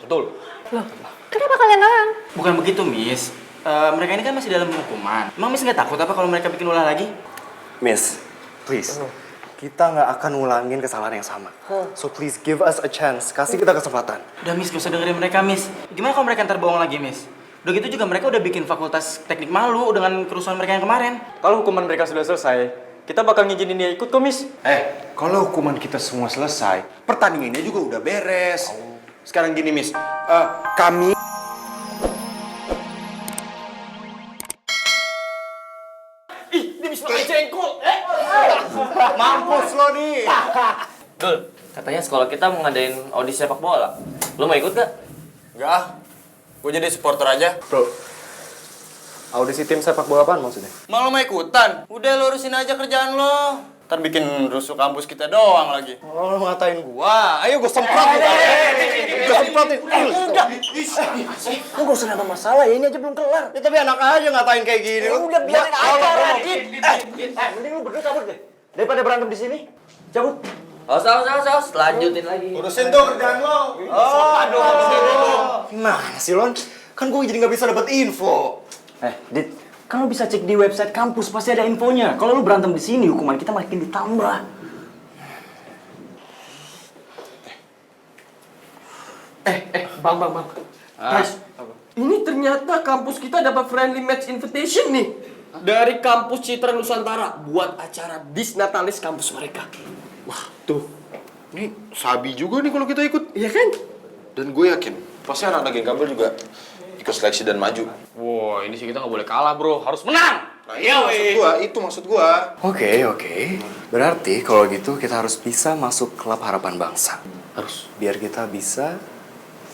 Betul. Loh, kenapa kalian larang? Bukan begitu, Miss. Mereka ini kan masih dalam hukuman. Emang Miss nggak takut apa kalau mereka bikin ulah lagi? Miss, please. Kita nggak akan ngulangin kesalahan yang sama. So please give us a chance. Kasih kita kesempatan. Udah, Miss, gak usah dengerin mereka, Miss. Gimana kalau mereka ntar bohong lagi, Miss? Udah gitu juga mereka udah bikin fakultas teknik malu dengan kerusuhan mereka yang kemarin. Kalau hukuman mereka sudah selesai, kita bakal ngizinin dia ikut kok, Miss. Kalau hukuman kita semua selesai, pertandingannya juga udah beres. Sekarang gini, Miss. Kami... Ih, dia bisa makan jengkol. Mampus lo nih! Dul, katanya sekolah kita mau ngadain audisi sepak bola. Lo mau ikut gak? Enggak ah. Gue jadi supporter aja. Bro, audisi tim sepak bola apaan maksudnya? Malah mau ikutan? Udah lo urusin aja kerjaan lo. Ntar bikin rusuh kampus kita doang lagi. Oh, lo ngatain gua. Ayo gue semprot. Gue semprotin. Udah. Lo gak usah nambah masalah ya, ini aja belum kelar. Ya, tapi anak aja ngatain kayak gini. Udah biarin aja, Radit. Mending lu berdua cabut deh. Daripada berantem di sini. Cabut. Saus, lanjutin lagi. Urusin tuh kerjaan lo. Gimana sih, Lon? Kan gue jadi gak bisa dapet info. Dit, kan lo bisa cek di website kampus, pasti ada infonya. Kalau lo berantem di sini, hukuman kita makin ditambah. Bang. Guys, ini ternyata kampus kita dapat friendly match invitation nih. Dari kampus Citra Nusantara buat acara Disnatalis kampus mereka. Wah, tuh. Ini sabi juga nih kalau kita ikut. Iya kan? Dan gue yakin, pasti anak-anak geng kabel juga ikut seleksi dan maju. Wah, ini sih kita nggak boleh kalah, bro. Harus menang. Nah, itu maksud gua. Oke. Berarti kalau gitu kita harus bisa masuk klub harapan bangsa. Harus. Biar kita bisa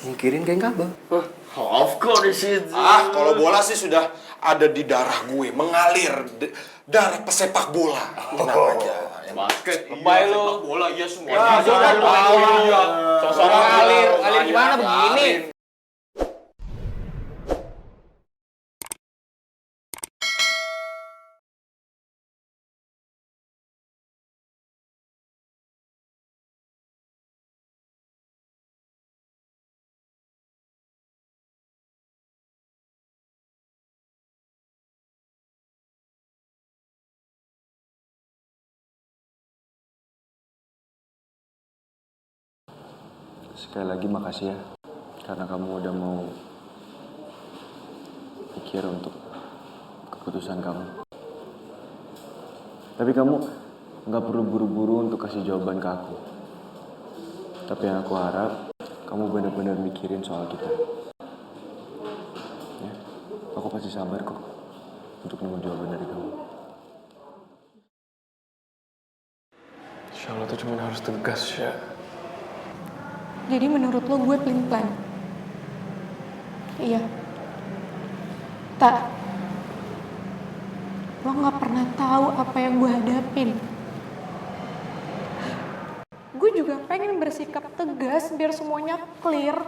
nyingkirin geng kabel. Of course it. Kalau bola sih sudah ada di darah gue, mengalir darah pesepak bola. Tenang aja. Basket, lebay lo. Sepak bola, iya semua. Iya. Sosok ngalir gimana begini? Sekali lagi makasih ya, karena kamu udah mau pikir untuk keputusan kamu. Tapi kamu nggak perlu buru-buru untuk kasih jawaban ke aku. Tapi yang aku harap, kamu benar-benar mikirin soal kita. Ya, aku pasti sabar kok untuk nunggu jawaban dari kamu. Insya Allah tuh cuma harus tegas ya. Jadi menurut lo gue pelin-pelan? Iya. Tak. Lo gak pernah tahu apa yang gue hadapin. Gue juga pengen bersikap tegas biar semuanya clear.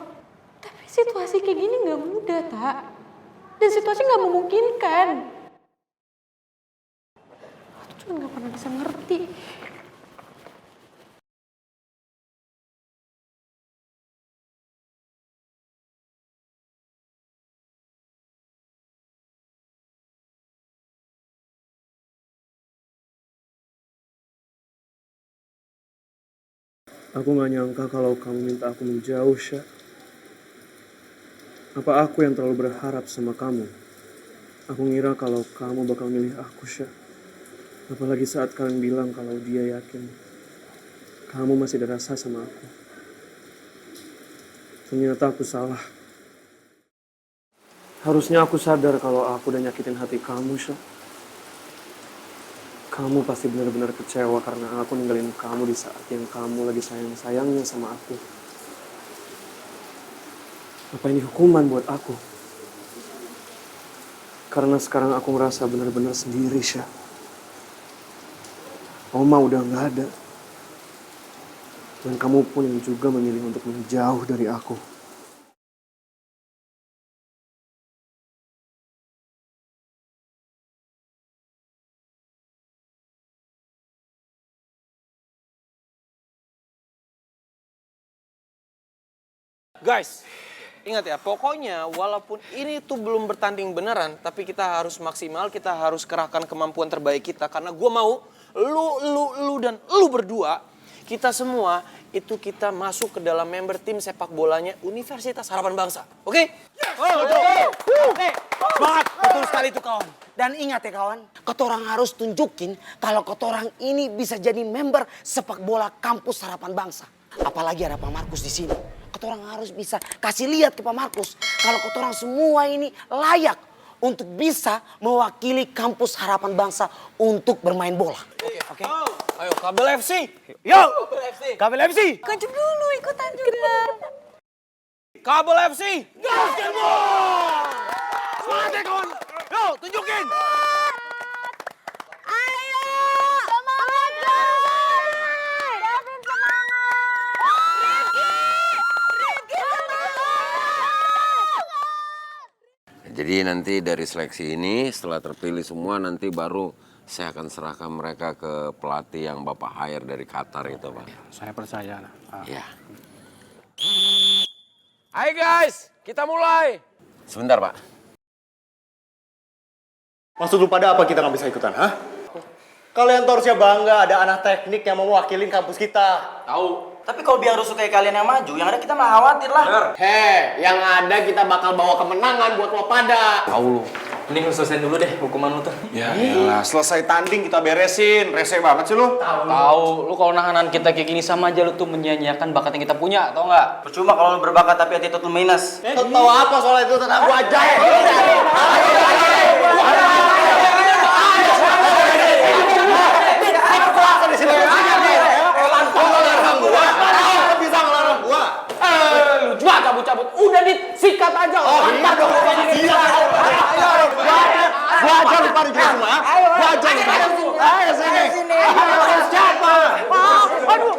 Tapi situasi kayak gini gak mudah, Tak. Dan situasi gak memungkinkan. Lo tuh cuma gak pernah bisa ngerti. Aku gak nyangka kalau kamu minta aku menjauh, Syah. Apa aku yang terlalu berharap sama kamu? Aku ngira kalau kamu bakal milih aku, Syah. Apalagi saat kalian bilang kalau dia yakin kamu masih ada rasa sama aku. Ternyata aku salah. Harusnya aku sadar kalau aku udah nyakitin hati kamu, Syah. Kamu pasti benar-benar kecewa karena aku ninggalin kamu di saat yang kamu lagi sayang-sayangnya sama aku. Apa ini hukuman buat aku? Karena sekarang aku merasa benar-benar sendiri, Syah. Oma udah nggak ada. Dan kamu pun yang juga memilih untuk menjauh dari aku. Guys, Ingat ya, pokoknya walaupun ini tuh belum bertanding beneran, tapi kita harus maksimal, kita harus kerahkan kemampuan terbaik kita. Karena gue mau lu dan lu berdua, kita semua itu kita masuk ke dalam member tim sepak bolanya Universitas Harapan Bangsa. Oke? Semangat, betul sekali itu kawan. Dan ingat ya kawan, ketorang harus tunjukin kalau ketorang ini bisa jadi member sepak bola kampus Harapan Bangsa. Apalagi ada Pak Markus di sini. Ketorang harus bisa kasih lihat ke Pak Markus kalau ketorang semua ini layak untuk bisa mewakili kampus Harapan Bangsa untuk bermain bola. Oke. Ayo, Kabel FC. Yo, Kabel FC. Kuncup dulu ikutan juga. Kabel FC. Basketball! Semangat ya kawan. Yo, tunjukin. Ayo! Semangat! Davin semangat! Rifki semangat! Jadi nanti dari seleksi ini setelah terpilih semua nanti baru saya akan serahkan mereka ke pelatih yang Bapak hire dari Qatar itu, Pak. Saya percaya. Ya. Ayo guys, kita mulai. Sebentar, Pak. Maksud lu pada apa kita nggak bisa ikutan, hah? Kalian tuh harusnya bangga ada anak teknik yang mau mewakilin kampus kita. Tahu. Tapi kalau biar rusuh kayak kalian yang maju, yang ada kita mah khawatir lah. Yang ada kita bakal bawa kemenangan buat lo pada. Tahu lu. Mending lu selesaiin dulu deh hukuman lu tuh. Ya iyalah, selesai tanding kita beresin. Rese banget sih lu. Tahu, lu kalau nahanan kita kayak gini sama aja lu tuh menyia-nyiakan bakat yang kita punya, tau nggak? Percuma kalau lu berbakat tapi attitude lu minus. Tahu apa soal itu tentang gua aja. Lu juga cabut-cabut. Udah disikat aja. Iya dong. Gua aja lupa di semua ya. Gua aja lupa. Ayo sini. Siapa? Aduh,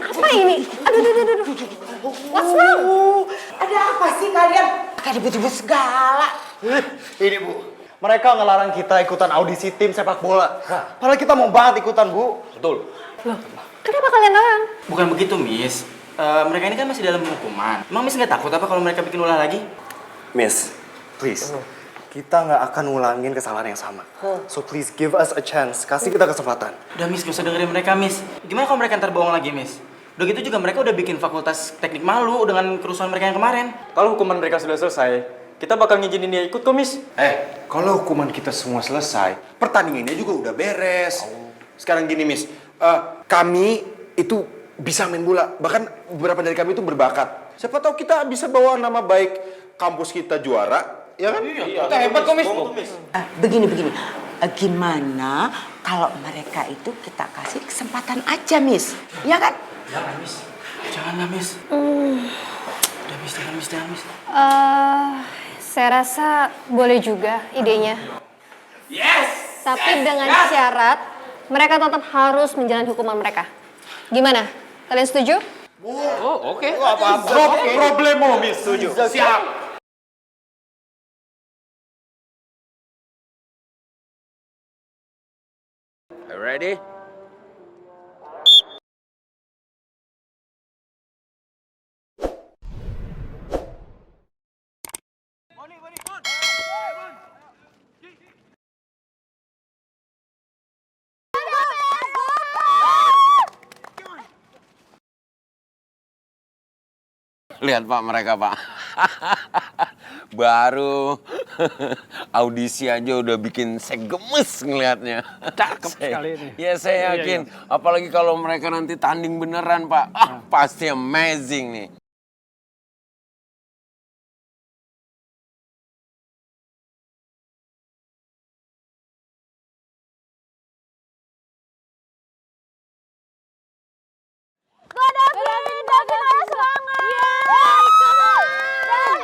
apa ini? Aduh. What's wrong? Ada apa sih kalian? Kayak ribut-ribut segala. Ini Bu, mereka ngelarang kita ikutan audisi tim sepak bola. Padahal kita mau banget ikutan, Bu. Betul. Loh, kenapa kalian larang? Bukan begitu, Miss. Mereka ini kan masih dalam hukuman. Emang Miss nggak takut apa kalau mereka bikin ulah lagi? Miss, please. Kita nggak akan ngulangin kesalahan yang sama. So please give us a chance. Kasih kita kesempatan. Udah Miss, gak usah dengerin mereka Miss. Gimana kalau mereka ntar bohong lagi Miss? Udah gitu juga mereka udah bikin fakultas teknik malu dengan kerusuhan mereka yang kemarin. Kalau hukuman mereka sudah selesai, kita bakal ngizinin dia ikut kok, Miss. Kalau hukuman kita semua selesai, pertandingannya juga udah beres. Sekarang gini, Miss. Kami itu bisa main bola. Bahkan beberapa dari kami itu berbakat. Siapa tahu kita bisa bawa nama baik kampus kita juara. Ya kan? Kita hebat kok, Miss. Begini. Gimana kalau mereka itu kita kasih kesempatan aja, Miss? Ya kan? Jangan Miss. Janganlah Miss. Udah Miss, jangan Miss. Saya rasa boleh juga idenya. Yes! Tapi dengan syarat mereka tetap harus menjalani hukuman mereka. Gimana? Kalian setuju? Oh, oke. Problemo, Miss. Setuju. Siap. Are you ready? Lihat Pak mereka Pak. Baru audisi aja udah bikin saya gemes ngelihatnya. Cakep sekali ini. Ya saya yakin. Apalagi kalau mereka nanti tanding beneran Pak. Pasti amazing nih. Davin, ayo semangat! Davin!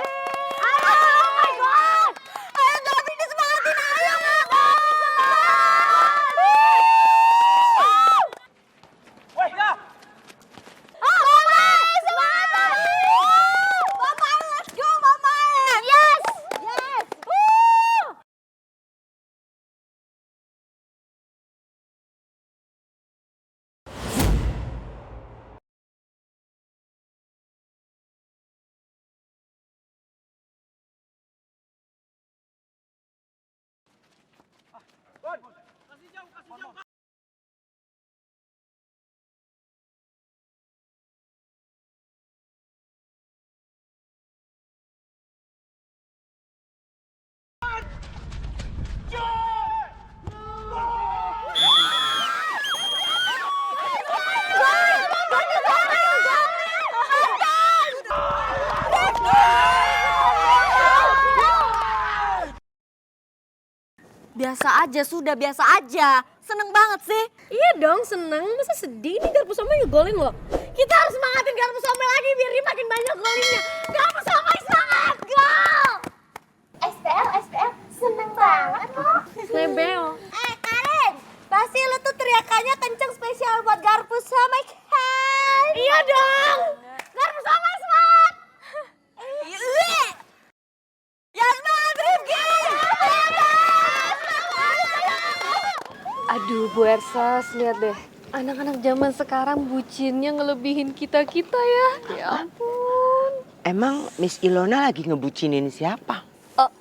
Ayo, oh my God! Ayo Davin, disemangatin, ayo! Semangat! Biasa aja, sudah biasa aja. Seneng banget sih. Iya dong, seneng. Masa sedih nih Garpu Somai ngegolin loh. Kita harus semangatin Garpu Somai lagi biar dia makin banyak golinnya. Garpu Somai semangat, gol! SPL, SPL, seneng banget loh. Nebel. Karen, pasti lu tuh teriakannya kenceng spesial buat Garpu Somai kan? Iya dong. Garpu Somai semangat. Ya semangat Rifki. Aduh, Bu Ersas, lihat deh. Anak-anak zaman sekarang bucinnya ngelebihin kita-kita ya. Ya ampun. Emang Miss Ilona lagi ngebucinin siapa? Oh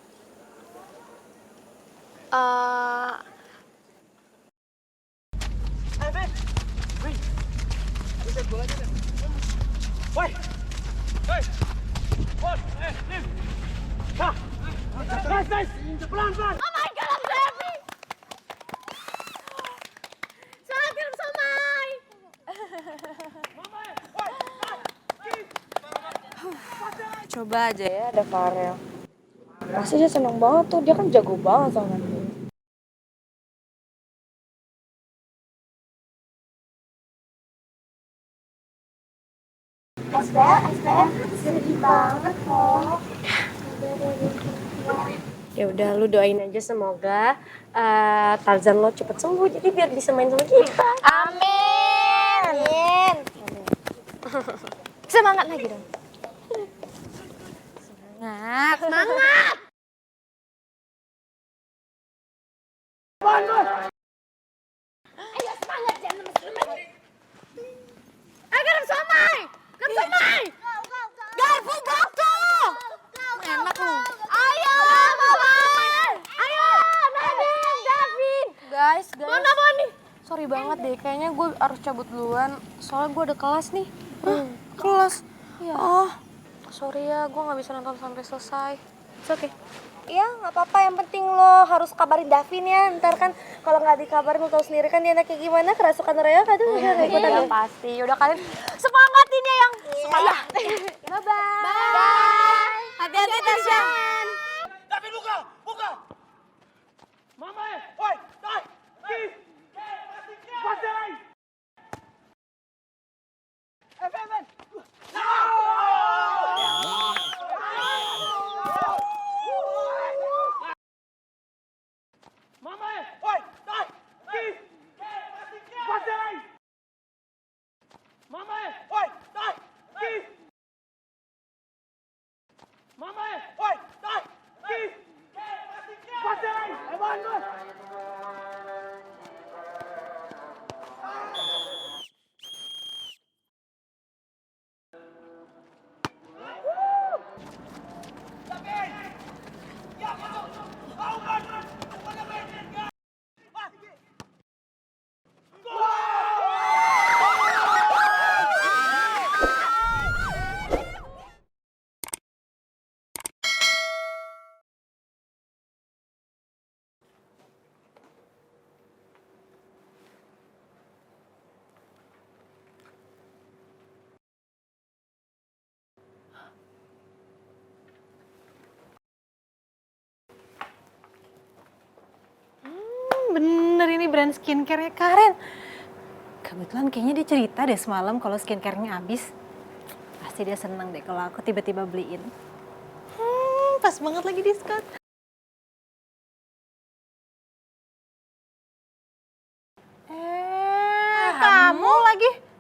my God, I'm happy. Selamat Garpu Somai. Coba aja ya ada Farel. Pasti dia seneng banget tuh, dia kan jago banget sama dia. SPL, SPL, sedih banget loh. Ya udah, lu doain aja semoga Tarzan lo cepet sembuh jadi biar bisa main sama kita. Amin. Semangat lagi dong. Semangat, semangat. Ayo semangat, jangan lemes-lemes. Garpu Somai. Garpu Somai. Garpu Boko. Enak lu. Ayo, Mama. Ayo, Nadine, Davin. Guys. Mana nih? Sorry banget deh, kayaknya gue harus cabut duluan. Soalnya gue ada kelas nih. Kelas? Iya. Oh. Sorry ya, gue gak bisa nonton sampai selesai. It's okay. Iya, nggak apa-apa. Yang penting lo harus kabarin Davin ya. Ntar kan kalau nggak dikabarin lo tau sendiri kan dia anaknya gimana, kerasukan Raya kan tuh udah ikutan. Iya pasti. Udah kalian Semangatin ya yang. semangat. Bye-bye. Bye. Hati-hati Tasya. Davin buka, buka. Mama, woi, naik. Pasai. Evan. Mama, woi, naik. Pasai. Mama, woi, naik. Mama, woi, naik. Pasai. Evan. Bener ini brand skincare-nya Karen. Kebetulan kayaknya dia cerita deh semalam kalau skincare-nya habis. Pasti dia seneng deh kalau aku tiba-tiba beliin. Pas banget lagi diskon. Kamu lagi?